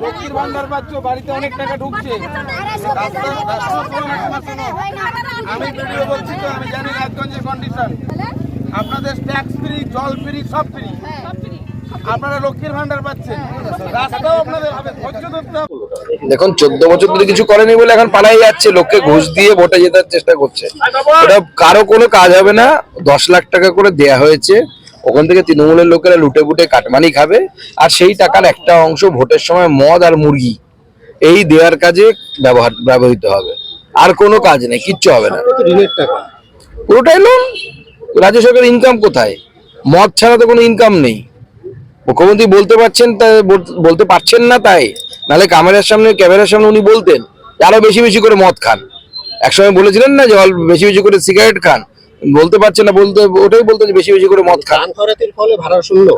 লক্ষ্মীর ভান্ডার পাচ্ছ, বাড়িতে অনেক টাকা ঢুকছে। আমি ভিডিও বলছি তো, আমি জানি রাজগঞ্জের কন্ডিশন। আপনাদের ট্যাক্স ফ্রি, জল ফ্রি, সব ফ্রি। আপনারা লক্ষ্মীর ভান্ডার পাচ্ছেন, রাস্তাও আপনাদের হবে, ধৈর্য ধরতে হবে। দেখুন 14 বছর ধরে কিছু করেনি বলে এখন পালাই যাচ্ছে, লোককে ঘুষ দিয়ে ভোটে জেতার চেষ্টা করছে। এটা কারো কোনো কাজ হবে না। 10 লাখ টাকা করে দেয়া হয়েছে, ওখান থেকে তৃণমূলের লোকেরা লুটে পুটে কাটমানি খাবে, আর সেই টাকার একটা অংশ ভোটের সময় মদ আর মুরগি এই দেওয়ার কাজে ব্যবহৃত হবে। আর কোনো কাজ নেই, কিচ্ছু হবে না। পুরোটাই লোন। রাজ্য সরকারের ইনকাম কোথায়? মদ ছাড়া তো কোনো ইনকাম নেই। মুখ্যমন্ত্রী বলতে পারছেন না, তাই নাহলে ক্যামেরার সামনে উনি বলতেন আরো বেশি বেশি করে মদ খান। একসময় বলেছিলেন না যে বেশি বেশি করে সিগারেট খান, বলতে পারছেন না, ওটাই বলতেন বেশি বেশি করে মদ খান। ফলে ভাড়া শূন্য,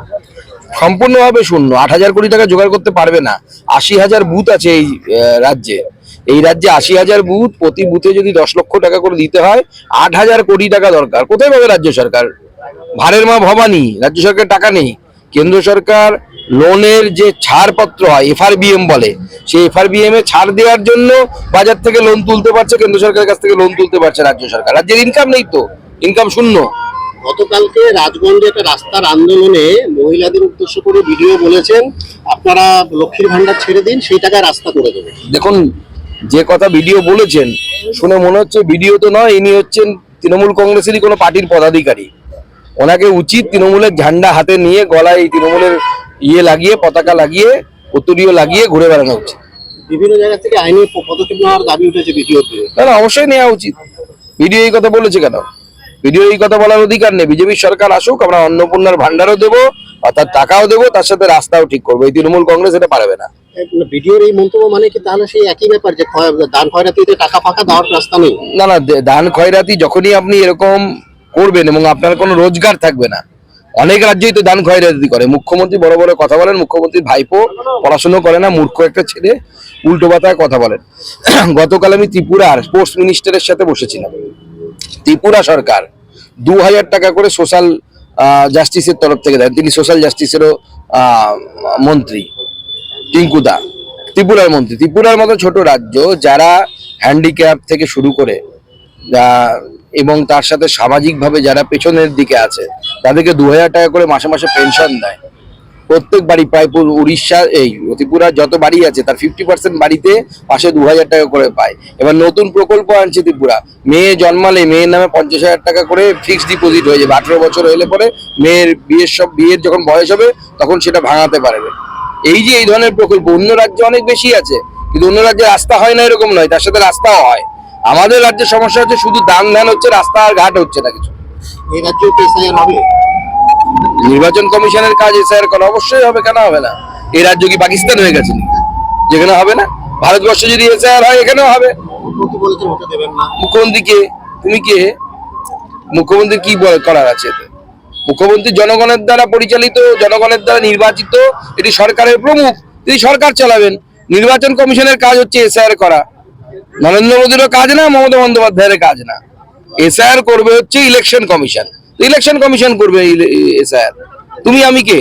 সম্পূর্ণভাবে শূন্য। 8,000 কোটি টাকা জোগাড় করতে পারবে না। 80,000 বুথ আছে এই রাজ্যে। 80,000 বুথ, প্রতি বুথে যদি 10 লক্ষ টাকা করে দিতে হয়, 8,000 কোটি টাকা দরকার। কোথায় পাবে রাজ্য সরকার? ভাড়ের মা ভবানী, রাজ্য সরকার টাকা নেই। কেন্দ্র সরকার লোনের যে ছাড়পত্র হয়, FRBM বলে, সেই FRBM এ ছাড় দেওয়ার জন্য বাজার থেকে লোন তুলতে পারছে, কেন্দ্র সরকারের কাছ থেকে লোন তুলতে পারছে রাজ্য সরকার। রাজ্যের ইনকাম নেই তো, ইনকাম শূন্য। গতকালকে রাজগঞ্জে একটা রাস্তার আন্দোলনে মহিলাদের উদ্দেশ্য করে ভিডিও বলেছেন আপনারা লক্ষ্মীর ভান্ডার ছেড়ে দিন, সেই টাকায় রাস্তা করে দেবেন। দেখুন, যে কথা ভিডিও বলেছেন শুনে মনে হচ্ছে ভিডিও তো নয়, ইনি হচ্ছেন তৃণমূল কংগ্রেসেরই কোনো পার্টির পদাধিকারী। ওনাকে উচিত তৃণমূলের ঝান্ডা হাতে নিয়ে, গলায় তৃণমূলের লাগিয়ে, পতাকা লাগিয়ে, উত্তরীয় লাগিয়ে ঘুরে বেড়ানো উচিত। বিভিন্ন জায়গা থেকে আইনি পদক্ষেপ নেওয়ার দাবি উঠেছে ভিডিওতে। না, অবশ্যই নেওয়া উচিত। ভিডিও এই কথা বলেছে কেন? ভিডিও এই কথা বলার অধিকার নেই। বিজেপির সরকার আসুক, আমরা অন্নপূর্ণার ভান্ডারও দেবো, অর্থাৎ টাকাও দেবো, তার সাথে রাস্তাও ঠিক করবো। এই তৃণমূল কংগ্রেস এটা পারবে না। ভিডিওর এই মন্তব্য মানে কি তাহলে সেই একই ব্যাপার যে দান খয়রাতিতে টাকা ফাঁকা দেওয়ার রাস্তা নেই? না, দান খয়রাতি যখনই আপনি এরকম করবেন এবং আপনার কোনো রোজগার থাকবে না। অনেক রাজ্যই তো দান খয়রাতি করে। মুখ্যমন্ত্রী বড় বড় কথা বলেন, মুখ্যমন্ত্রীর ভাইপো পড়াশুনো করে না, মূর্খ একটা ছেলে, উল্টো পাতায় কথা বলেন। গতকাল আমি ত্রিপুরার স্পোর্টস মিনিস্টারের সাথে বসেছিলাম। ত্রিপুরা সরকার 2,000 টাকা করে সোশ্যাল জাস্টিসের তরফ থেকে দেন। তিনি সোশ্যাল জাস্টিসেরও মন্ত্রী, টিঙ্কুদা, ত্রিপুরার মন্ত্রী। ত্রিপুরার মতো ছোট রাজ্য, যারা হ্যান্ডিক্যাপ থেকে শুরু করে এবং তার সাথে সামাজিকভাবে যারা পেছনের দিকে আছে, তাদেরকে 2,000 টাকা করে মাসে মাসে পেনশন দেয়। প্রত্যেক বাড়ি, প্রায় উড়িষ্যা, এই ত্রিপুরার যত বাড়ি আছে তার 50% বাড়িতে মাসে 2,000 টাকা করে পায়। এবার নতুন প্রকল্প আনছে ত্রিপুরা, মেয়ে জন্মালে মেয়ের নামে 50,000 টাকা করে ফিক্সড ডিপোজিট হয়ে যাবে। 18 বছর হলে পরে মেয়ের বিয়ের যখন বয়স হবে তখন সেটা ভাঙাতে পারবে। এই যে এই ধরনের প্রকল্প অন্য রাজ্যে অনেক বেশি আছে, কিন্তু অন্য রাজ্যে রাস্তা হয় না এরকম নয়, তার সাথে রাস্তাও হয়। আমাদের রাজ্যের সমস্যা হচ্ছে শুধু দান ধ্যান হচ্ছে, রাস্তা আর ঘাট হচ্ছে না কিছু। এই রাজ্যে এসআইআর হবে? নির্বাচন কমিশনের কাজ এসআইআর করা, অবশ্যই হবে, কেন হবে না? এই রাজ্য কি পাকিস্তান হয়ে গেছে যেখানে হবে না? ভারতবর্ষে যদি এসআইআর হয় এখানেও হবে। মুখ্যমন্ত্রী কে? তুমি কে? মুখ্যমন্ত্রী কি করার আছে? মুখ্যমন্ত্রী জনগণের দ্বারা পরিচালিত, জনগণের দ্বারা নির্বাচিত, এটি সরকারের প্রমুখ, তিনি সরকার চালাবেন। নির্বাচন কমিশনের কাজ হচ্ছে এসআইআর করা। নরেন্দ্র মোদীরও কাজ না, মমতা বন্দ্যোপাধ্যায়ের কাজ না। এসআইআর করবে হচ্ছে ইলেকশন কমিশন। ইলেকশন কমিশন করবে এসআইআর। তুমি আমি কে?